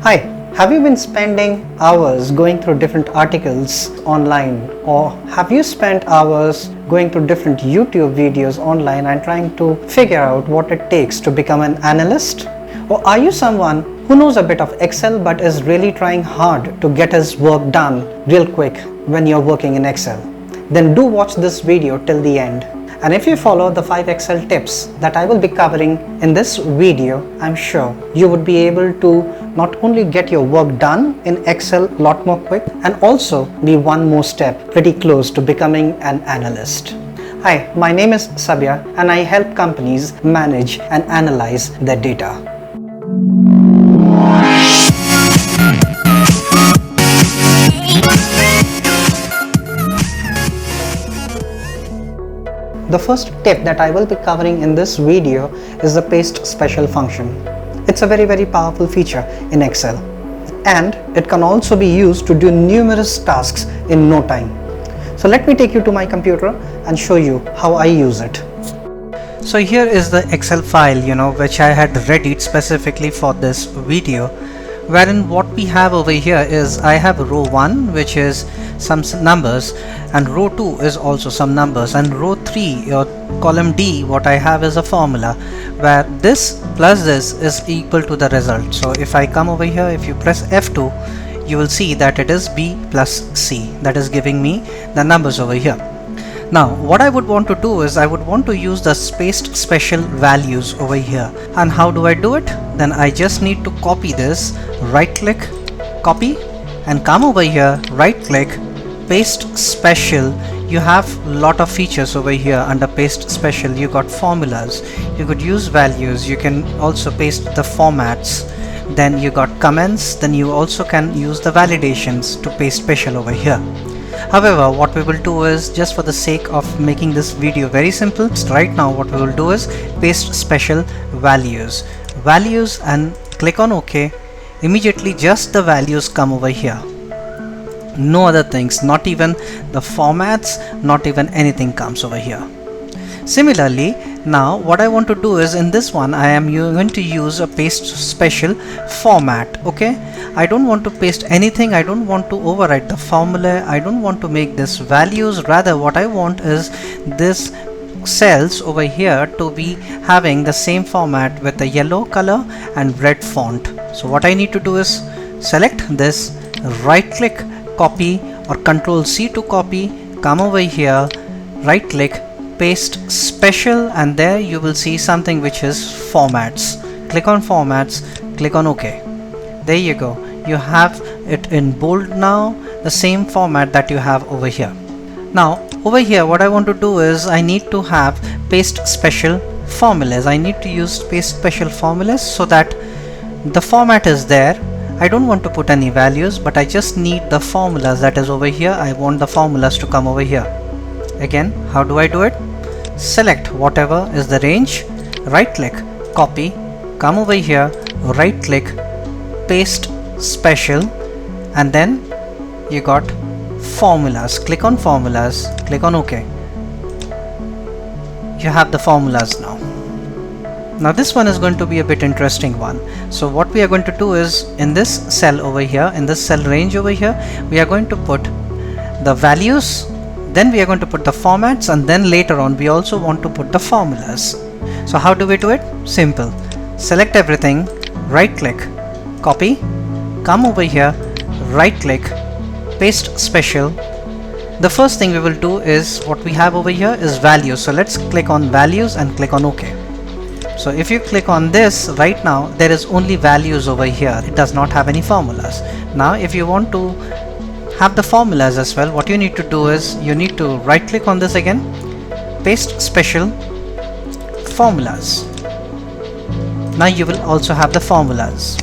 Hi, have you been spending hours going through different articles online, or have you spent hours going through different YouTube videos online and trying to figure out what it takes to become an analyst? Or are you someone who knows a bit of Excel but is really trying hard to get his work done real quick when you're working in Excel? Then do watch this video till the end. And if you follow the 5 Excel tips that I will be covering in this video, I'm sure you would be able to not only get your work done in Excel a lot more quick and also be one more step pretty close to becoming an analyst. Hi, my name is Sabya and I help companies manage and analyze their data. The first tip that I will be covering in this video is the paste special function. It's a very powerful feature in Excel, and it can also be used to do numerous tasks in no time. So let me take you to my computer and show you how I use it. So here is the Excel file, which I had readied specifically for this video, wherein what we have over here is I have row 1, which is some numbers, and row 2 is also some numbers, and row 3 or column D, what I have is a formula where this plus this is equal to the result. So if I come over here, if you press F2, you will see that it is B plus C, that is giving me the numbers over here. Now what I would want to do is I would want to use the spaced special values over here. And how do I do it? Then I just need to copy this, right click, copy, and come over here, right click, paste special. You have lot of features over here under paste special. You got formulas, you could use values, you can also paste the formats, then you got comments, then you also can use the validations to paste special over here. However, what we will do is, just for the sake of making this video very simple, right now what we will do is paste special values, and click on OK. Immediately just the values come over here, no other things, not even the formats, not even anything comes over here. Similarly, now what I want to do is, in this one I am going to use a paste special format. Okay, I don't want to paste anything, I don't want to overwrite the formula, I don't want to make this values. Rather what I want is this cells over here to be having the same format with the yellow color and red font. So what I need to do is select this, right click, copy, or Control C to copy, come over here, right click, paste special, and there you will see something which is formats. Click on formats, click on OK. There you go, you have it in bold now, the same format that you have over here. Now over here what I want to do is I need to have paste special formulas. I need to use paste special formulas so that the format is there. I don't want to put any values, but I just need the formulas that is over here. I want the formulas to come over here. Again, how do I do it? Select whatever is the range, right click, copy, come over here, right click, paste special, and then you got formulas. Click on formulas, click on OK. You have the formulas now. Now this one is going to be a bit interesting one. So what we are going to do is, in this cell over here, in this cell range over here, we are going to put the values, then we are going to put the formats, and then later on we also want to put the formulas. So how do we do it? Simple. Select everything, right click, copy, come over here, right click, paste special. The first thing we will do is, what we have over here is values. So let's click on values and click on OK. So if you click on this right now, there is only values over here. It does not have any formulas. Now if you want to have the formulas as well, what you need to do is you need to right click on this again, paste special, formulas. Now you will also have the formulas,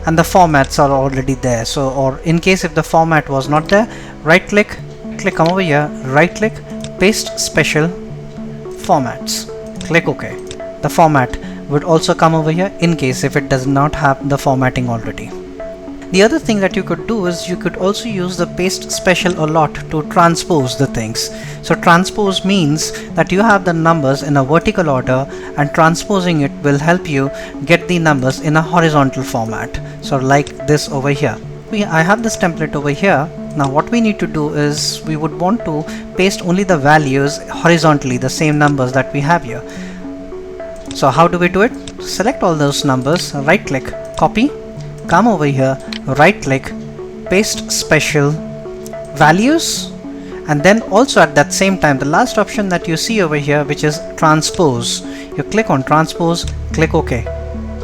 and the formats are already there. So, or in case if the format was not there, right click, come over here, right click, paste special, formats, click OK. The format would also come over here in case if it does not have the formatting already. The other thing that you could do is you could also use the paste special a lot to transpose the things. So transpose means that you have the numbers in a vertical order, and transposing it will help you get the numbers in a horizontal format. So like this over here. I have this template over here. Now what we need to do is we would want to paste only the values horizontally, the same numbers that we have here. So how do we do it? Select all those numbers, right click, copy, come over here, right click, paste special values, and then also at that same time the last option that you see over here, which is transpose, you click on transpose, click OK.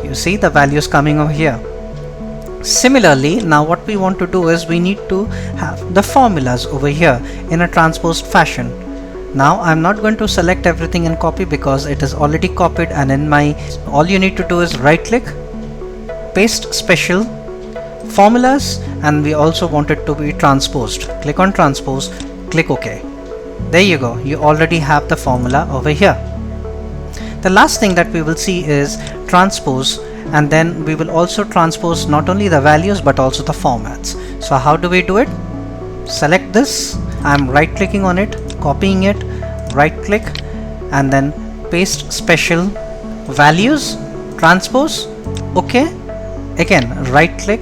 You see the values coming over here. Similarly, now what we want to do is we need to have the formulas over here in a transposed fashion. Now I'm not going to select everything and copy because it is already copied, and in my all you need to do is right click, paste special formulas, and we also want it to be transposed. Click on transpose, click OK. There you go, you already have the formula over here. The last thing that we will see is transpose, and then we will also transpose not only the values but also the formats. So how do we do it? Select this, I'm right clicking on it, copying it, right click, and then paste special values, transpose, OK. Again right click,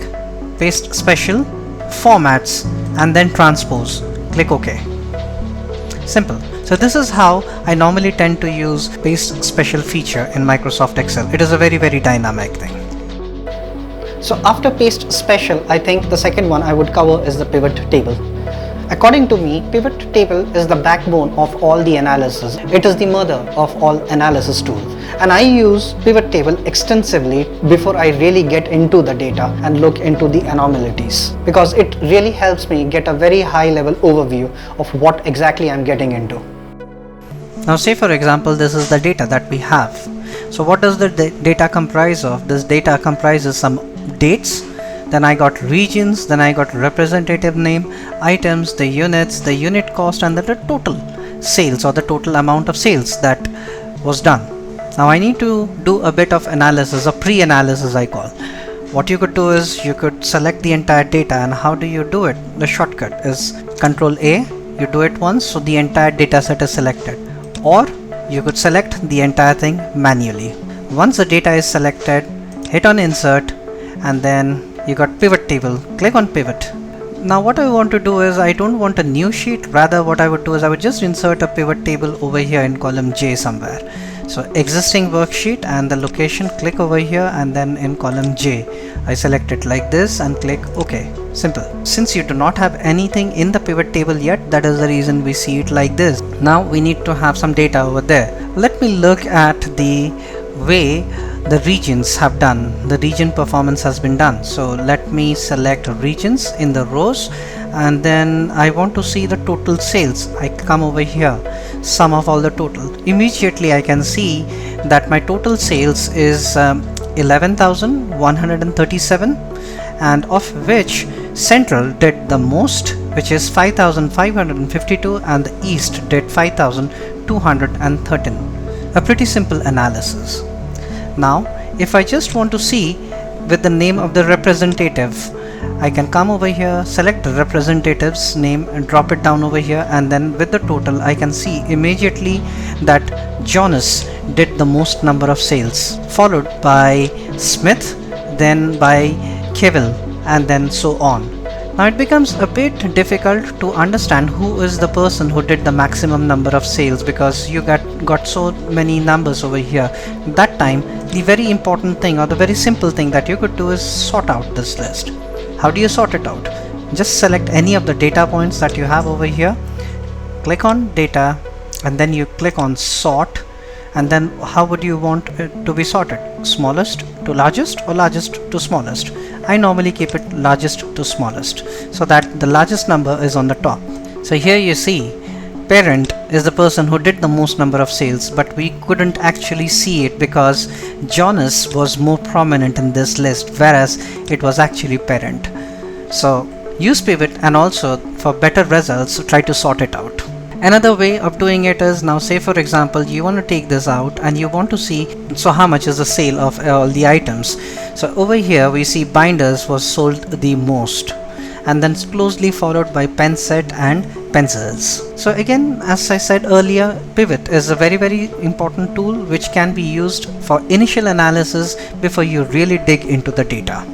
paste special formats, and then transpose, click OK. Simple. So this is how I normally tend to use paste special feature in Microsoft Excel. It is a very dynamic thing. So after paste special, I think the second one I would cover is the pivot table. According to me, pivot table is the backbone of all the analysis. It is the mother of all analysis tools. And I use pivot table extensively before I really get into the data and look into the anomalies, because it really helps me get a very high level overview of what exactly I'm getting into. Now say for example, this is the data that we have. So what does the data comprise of? This data comprises some dates, then I got regions, then I got representative name, items, the units, the unit cost, and the total sales or the total amount of sales that was done. Now I need to do a bit of analysis, a pre-analysis I call. What you could do is you could select the entire data, and how do you do it? The shortcut is Control A, you do it once so the entire data set is selected, or you could select the entire thing manually. Once the data is selected, hit on insert, and then you got pivot table, click on pivot. Now what I want to do is I don't want a new sheet, rather what I would do is I would just insert a pivot table over here in column J somewhere. So existing worksheet and the location, click over here, and then in column J I select it like this and click OK. Simple. Since you do not have anything in the pivot table yet, that is the reason we see it like this. Now we need to have some data over there. Let me look at the way the regions have done. The region performance has been done. So let me select regions in the rows, and then I want to see the total sales. I come over here, sum of all the total. Immediately I can see that my total sales is 11,137, and of which Central did the most, which is 5,552, and the East did 5,213. A pretty simple analysis. Now if I just want to see with the name of the representative, I can come over here, select the representative's name and drop it down over here, and then with the total I can see immediately that Jonas did the most number of sales, followed by Smith, then by Kevil, and then so on. Now it becomes a bit difficult to understand who is the person who did the maximum number of sales, because you got so many numbers over here. That time the very important thing or the very simple thing that you could do is sort out this list. How do you sort it out? Just select any of the data points that you have over here, click on data, and then you click on sort, and then how would you want it to be sorted? Smallest to largest or largest to smallest? I normally keep it largest to smallest so that the largest number is on the top. So here you see parent is the person who did the most number of sales, but we couldn't actually see it because Jonas was more prominent in this list, whereas it was actually parent. So use pivot, and also for better results try to sort it out. Another way of doing it is, now say for example you want to take this out and you want to see, so how much is the sale of all the items. So over here we see binders was sold the most, and then closely followed by pen set and pencils. So again, as I said earlier, pivot is a very important tool which can be used for initial analysis before you really dig into the data.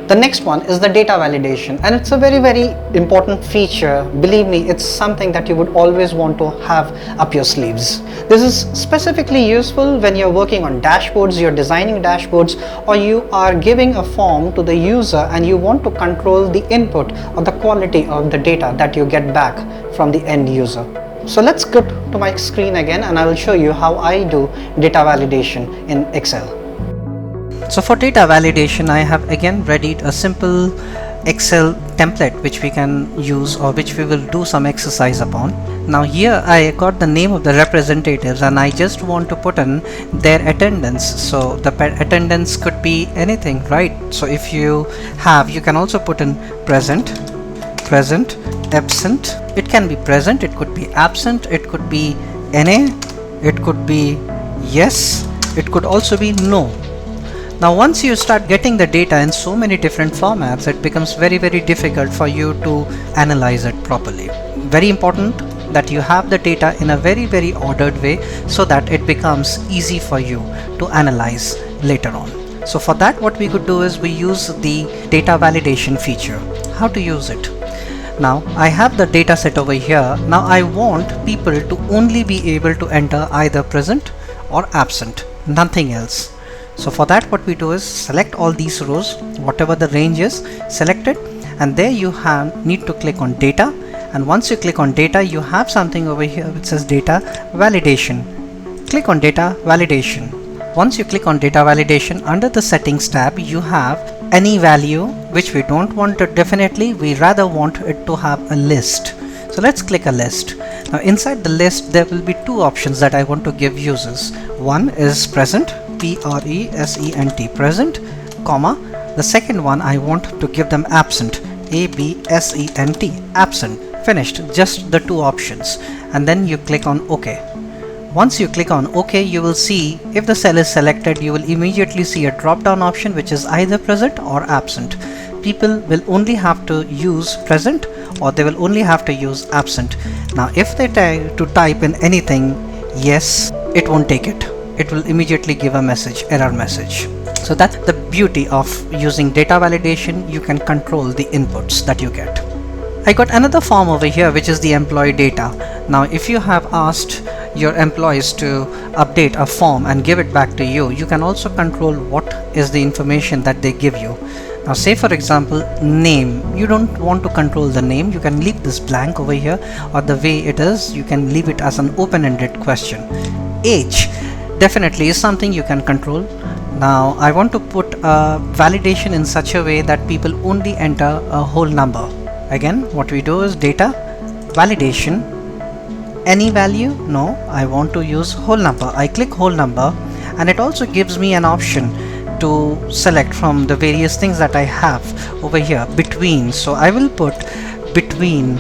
The next one is the data validation, and it's a very important feature. Believe me, it's something that you would always want to have up your sleeves. This is specifically useful when you're working on dashboards, you're designing dashboards, or you are giving a form to the user and you want to control the input or the quality of the data that you get back from the end user. So let's go to my screen again and I will show you how I do data validation in Excel. So for data validation, I have again readied a simple Excel template which we can use, or which we will do some exercise upon. Now here I got the name of the representatives and I just want to put in their attendance. So the attendance could be anything, right? So if you have, you can also put in present, absent. It can be present, it could be absent, it could be NA, it could be yes, it could also be no. Now once you start getting the data in so many different formats, it becomes very difficult for you to analyze it properly. Very important that you have the data in a very ordered way so that it becomes easy for you to analyze later on. So for that, what we could do is we use the data validation feature. How to use it? Now I have the data set over here. Now I want people to only be able to enter either present or absent, nothing else. So for that, what we do is select all these rows, whatever the range is, select it, and there you need to click on data, and once you click on data, you have something over here which says data validation. Click on data validation. Once you click on data validation, under the settings tab you have any value, which we don't want it definitely, we rather want it to have a list. So let's click a list. Now inside the list there will be two options that I want to give users. One is present, present, present, comma. The second one I want to give them absent, absent, absent. Finished, just the two options, and then you click on OK. Once you click on OK, you will see if the cell is selected, you will immediately see a drop down option which is either present or absent. People will only have to use present or they will only have to use absent. Now if they try to type in anything, yes, it won't take it. It will immediately give a message, error message. So that's the beauty of using data validation. You can control the inputs that you get. I got another form over here which is the employee data. Now if you have asked your employees to update a form and give it back to you, you can also control what is the information that they give you. Now say for example name, you don't want to control the name, you can leave this blank over here, or the way it is you can leave it as an open-ended question. Age definitely is something you can control. Now I want to put a validation in such a way that people only enter a whole number. Again, what we do is data validation, any value, no, I want to use whole number. I click whole number, and it also gives me an option to select from the various things that I have over here, between. So I will put between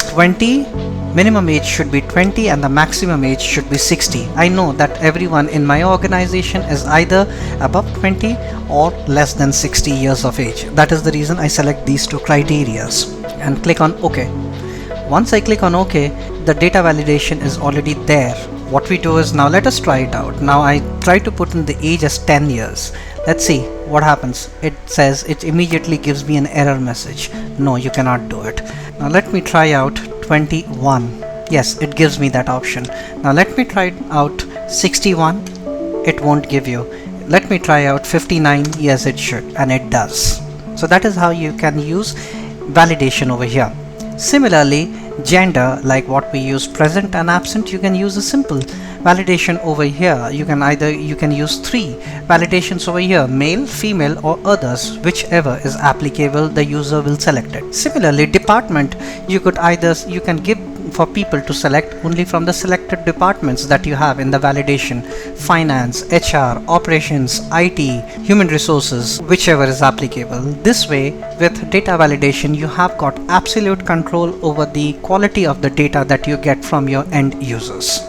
20, minimum age should be 20 and the maximum age should be 60. I know that everyone in my organization is either above 20 or less than 60 years of age. That is the reason I select these two criterias and click on OK. Once I click on OK, the data validation is already there. What we do is, now let us try it out. Now I try to put in the age as 10 years. Let's see what happens. It says, it immediately gives me an error message. No, you cannot do it. Now let me try out 21. Yes, it gives me that option. Now let me try out 61. It won't give you. Let me try out 59. Yes, it should, and it does. So that is how you can use validation over here. Similarly, gender, like what we use present and absent, you can use a simple validation over here. You can use three validations over here, male, female or others, whichever is applicable the user will select it. Similarly, department, you can give for people to select only from the selected departments that you have in the validation: finance, HR, operations, IT, human resources, whichever is applicable. This way, with data validation, you have got absolute control over the quality of the data that you get from your end users.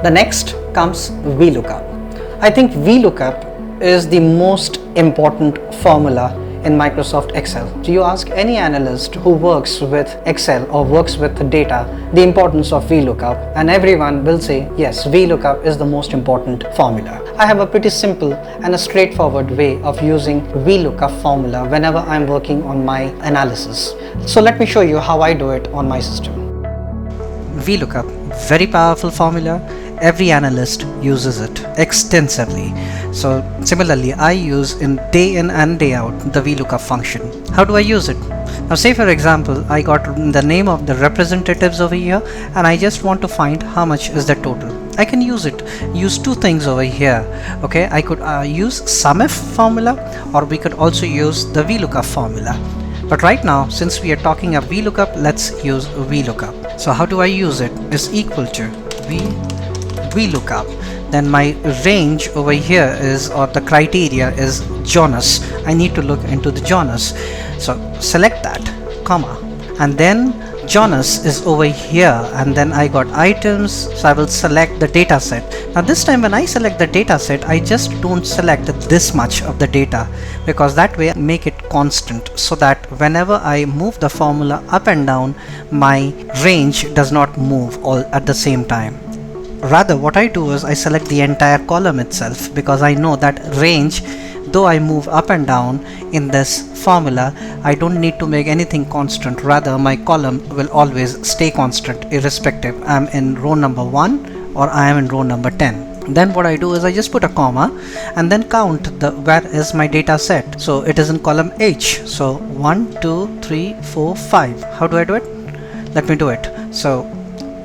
The next comes Vlookup. I think Vlookup is the most important formula in Microsoft Excel. So you ask any analyst who works with Excel or works with data the importance of Vlookup, and everyone will say yes, Vlookup is the most important formula. I have a pretty simple and a straightforward way of using Vlookup formula whenever I'm working on my analysis. So let me show you how I do it on my system. Vlookup, very powerful formula. Every analyst uses it extensively. So similarly, I use in day in and day out the Vlookup function. How do I use it? Now say for example, I got the name of the representatives over here and I just want to find how much is the total. I can use two things over here. Okay, I could use SUMIF formula, or we could also use the Vlookup formula. But right now, since we are talking of Vlookup, let's use Vlookup. So how do I use it? Is equal to Vlookup. Then my range over here is, or the criteria is, Jonas. I need to look into the Jonas. So select that, comma, and then Jonas is over here, and then I got items, so I will select the data set. Now this time when I select the data set, I just don't select this much of the data, because that way I make it constant, so that whenever I move the formula up and down, my range does not move all at the same time. Rather, what I do is I select the entire column itself, because I know that range, though I move up and down in this formula, I don't need to make anything constant. Rather, my column will always stay constant irrespective I'm in row number 1 or I am in row number 10. Then what I do is I just put a comma and then count where is my data set. So it is in column H. So 1, 2, 3, 4, 5. How do I do it? Let me do it. So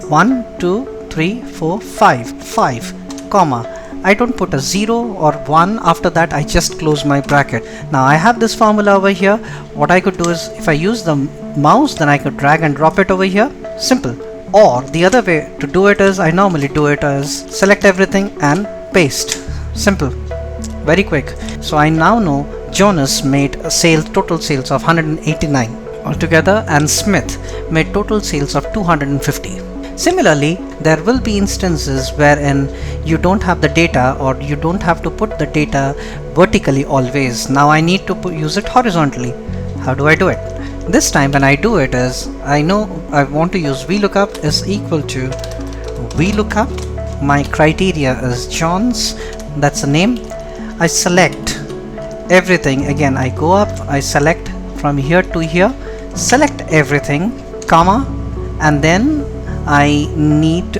1, 2, 3, 4, 5, comma. I don't put a 0 or 1 after that, I just close my bracket. Now I have this formula over here. What I could do is, if I use the mouse, then I could drag and drop it over here. Simple. Or the other way to do it is, I normally do it as select everything and paste. Simple. Very quick. So I now know Jonas made total sales of 189 altogether, and Smith made total sales of 250. Similarly, there will be instances wherein you don't have the data, or you don't have to put the data vertically always. Now I need to use it horizontally. How do I do it? This time when I do it is, I know I want to use Vlookup is equal to Vlookup. My criteria is John's, that's the name. I select everything. Again, I go up, I select from here to here, select everything, comma, and then I need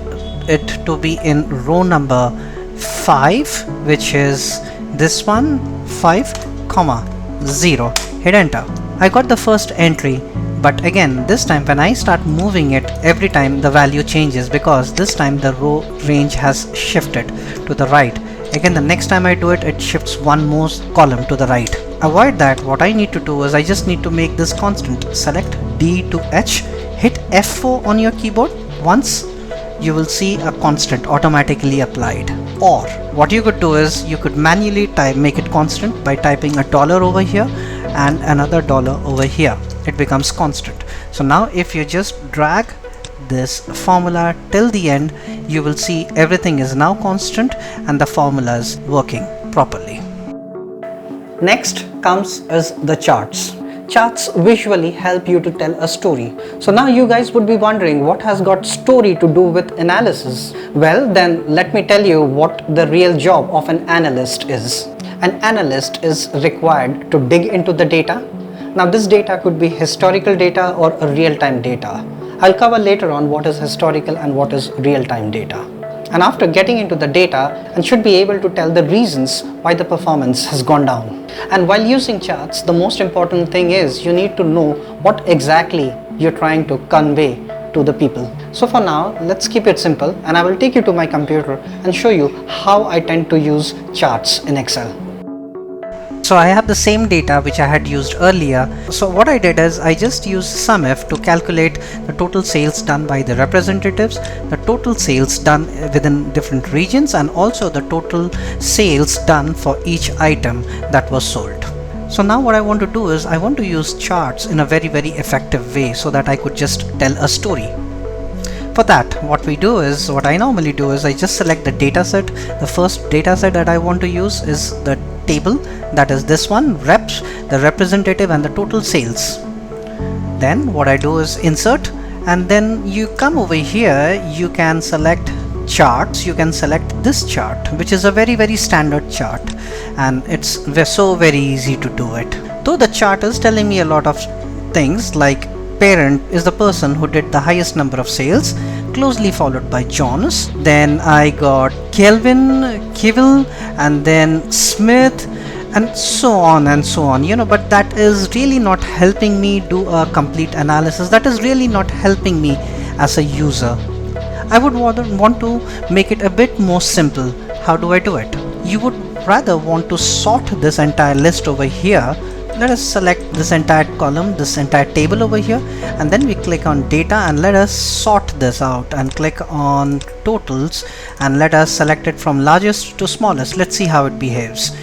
it to be in row number 5, which is this one, 5, comma, 0. Hit enter. I got the first entry, but again this time when I start moving it, every time the value changes, because this time the row range has shifted to the right. Again, the next time I do it, it shifts one more column to the right. Avoid that. What I need to do is I just need to make this constant. Select D to H, hit F4 on your keyboard. Once you will see a constant automatically applied. Or what you could do is you could manually make it constant by typing a dollar over here and another dollar over here. It becomes constant. So now if you just drag this formula till the end, you will see everything is now constant and the formula is working properly. Next comes is the charts. Charts visually help you to tell a story. So now you guys would be wondering, what has got story to do with analysis? Well, then let me tell you what the real job of an analyst is. An analyst is required to dig into the data. Now this data could be historical data or a real-time data. I'll cover later on what is historical and what is real-time data. And after getting into the data, and should be able to tell the reasons why the performance has gone down. And while using charts, the most important thing is you need to know what exactly you're trying to convey to the people. So for now, let's keep it simple, and I will take you to my computer and show you how I tend to use charts in Excel. So I have the same data which I had used earlier. So what I did is I just used SUMIF to calculate the total sales done by the representatives, the total sales done within different regions, and also the total sales done for each item that was sold. So now what I want to do is I want to use charts in a very effective way so that I could just tell a story. For that, what I normally do is I just select the data set. The first data set that I want to use is the table, that is this one, reps, the representative and the total sales. Then what I do is insert, and then you come over here, you can select charts. You can select this chart, which is a very standard chart, and it's so very easy to do it. Though the chart is telling me a lot of things, like parent is the person who did the highest number of sales, closely followed by Jonas. Then I got Kelvin, Kivil, and then Smith, and so on and so on, but that is really not helping me do a complete analysis. That is really not helping me as a user. I would want to make it a bit more simple. How do I do it? You would rather want to sort this entire list over here. Let us select this entire column, this entire table over here, and then we click on data, and let us sort this out and click on totals, and let us select it from largest to smallest. Let's see how it behaves.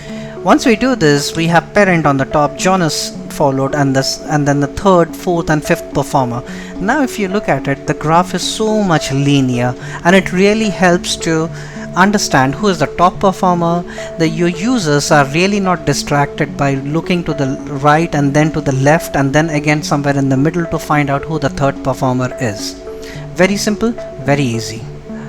Once we do this, we have parent on the top, Jonas followed, and then the third, fourth and fifth performer. Now if you look at it, the graph is so much linear, and it really helps to understand who is the top performer. Your users are really not distracted by looking to the right and then to the left and then again somewhere in the middle to find out who the third performer is. Very simple, very easy.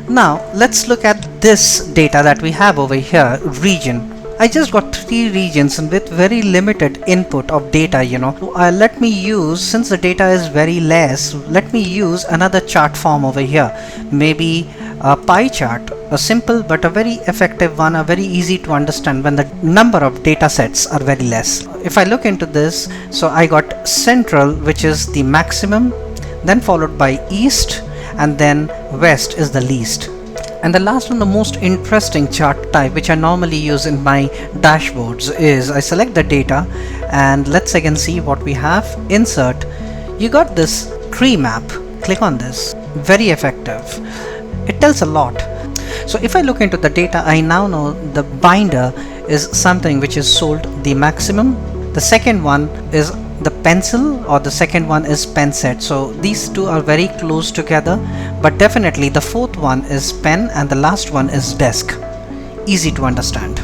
Now let's look at this data that we have over here, region. I just got 3 regions and with very limited input of data, let me use, since the data is very less, let me use another chart form over here. Maybe a pie chart, a simple but a very effective one, a very easy to understand when the number of data sets are very less. If I look into this, so I got central, which is the maximum, then followed by east, and then west is the least. And the last one, the most interesting chart type which I normally use in my dashboards, is I select the data, and let's again see what we have. Insert. You got this tree map. Click on this. Very effective. It tells a lot. So if I look into the data, I now know the binder is something which is sold the maximum. The second one is the pencil, or the second one is pen set. So these two are very close together, but definitely the fourth one is pen and the last one is desk. Easy to understand.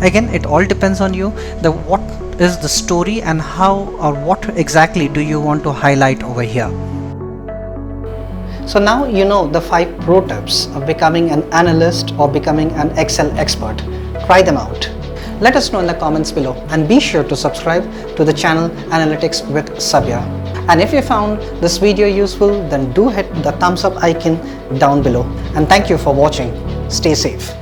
Again, it all depends on you, what is the story and how or what exactly do you want to highlight over here. So now you know the 5 pro tips of becoming an analyst or becoming an Excel expert. Try them out. Let us know in the comments below, and be sure to subscribe to the channel Analytics with Sabya. And if you found this video useful, then do hit the thumbs up icon down below. And thank you for watching. Stay safe.